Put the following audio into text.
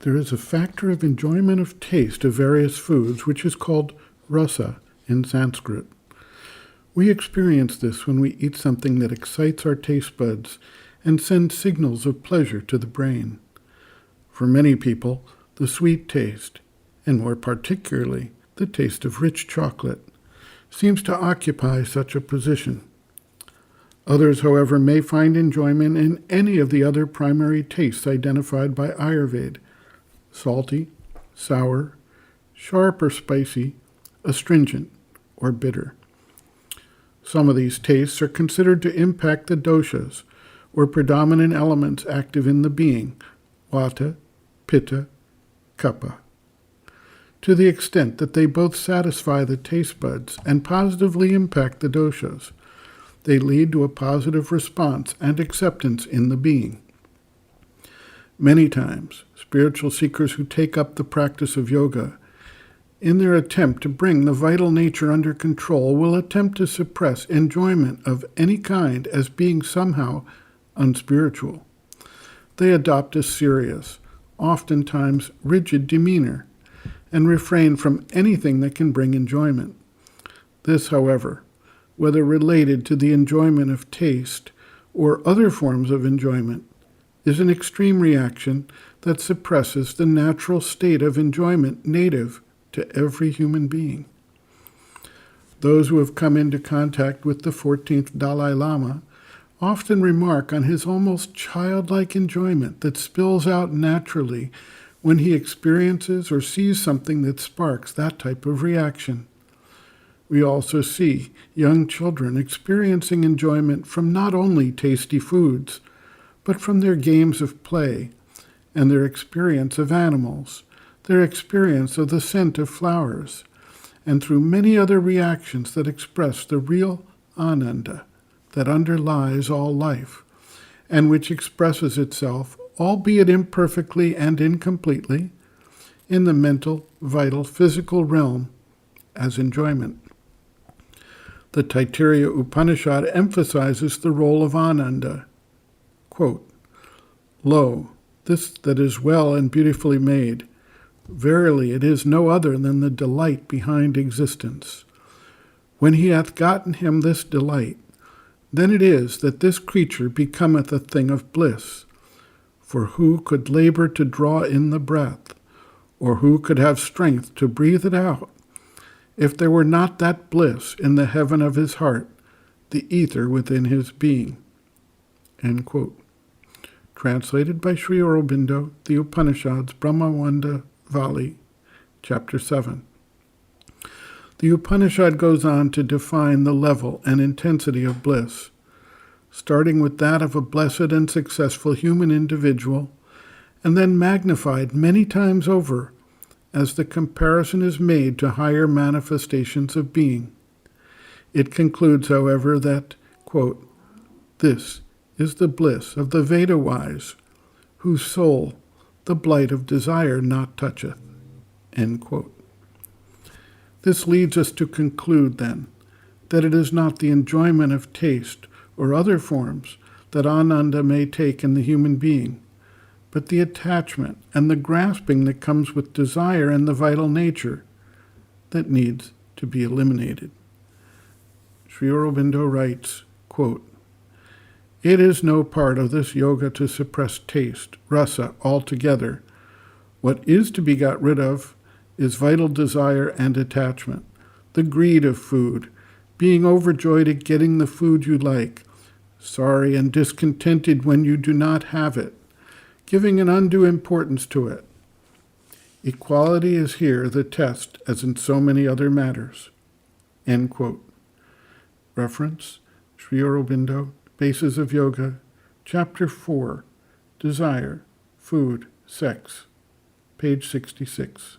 There is a factor of enjoyment of taste of various foods which is called rasa in Sanskrit. We experience this when we eat something that excites our taste buds and sends signals of pleasure to the brain. For many people, the sweet taste, and more particularly the taste of rich chocolate, seems to occupy such a position. Others, however, may find enjoyment in any of the other primary tastes identified by Ayurveda: salty, sour, sharp or spicy, astringent, or bitter. Some of these tastes are considered to impact the doshas, or predominant elements active in the being, vata, pitta, kapha, to the extent that they both satisfy the taste buds and positively impact the doshas. They lead to a positive response and acceptance in the being. Many times, spiritual seekers who take up the practice of yoga, in their attempt to bring the vital nature under control, will attempt to suppress enjoyment of any kind as being somehow unspiritual. They adopt a serious, oftentimes rigid demeanor, and refrain from anything that can bring enjoyment. This, however, whether related to the enjoyment of taste or other forms of enjoyment, is an extreme reaction that suppresses the natural state of enjoyment native to every human being. Those who have come into contact with the 14th Dalai Lama often remark on his almost childlike enjoyment that spills out naturally when he experiences or sees something that sparks that type of reaction. We also see young children experiencing enjoyment from not only tasty foods, but from their games of play and their experience of animals, their experience of the scent of flowers, and through many other reactions that express the real ananda that underlies all life, and which expresses itself, albeit imperfectly and incompletely, in the mental, vital, physical realm as enjoyment. The Taittiriya Upanishad emphasizes the role of ananda. Quote, "Lo, this that is well and beautifully made, verily it is no other than the delight behind existence. When he hath gotten him this delight, then it is that this creature becometh a thing of bliss. For who could labor to draw in the breath, or who could have strength to breathe it out, if there were not that bliss in the heaven of his heart, the ether within his being?" End quote. Translated by Sri Aurobindo, the Upanishads, Brahmavanda Vali, Chapter 7. The Upanishad goes on to define the level and intensity of bliss, starting with that of a blessed and successful human individual, and then magnified many times over as the comparison is made to higher manifestations of being. It concludes, however, that, quote, "This is the bliss of the Veda-wise, whose soul the blight of desire not toucheth." End quote. This leads us to conclude, then, that it is not the enjoyment of taste or other forms that ananda may take in the human being, but the attachment and the grasping that comes with desire and the vital nature that needs to be eliminated. Sri Aurobindo writes, quote, "It is no part of this yoga to suppress taste, rasa, altogether. What is to be got rid of is vital desire and attachment, the greed of food, being overjoyed at getting the food you like, sorry and discontented when you do not have it, giving an undue importance to it. Equality is here the test, as in so many other matters." End quote. Reference, Sri Aurobindo, Bases of Yoga, Chapter 4, Desire, Food, Sex, page 66.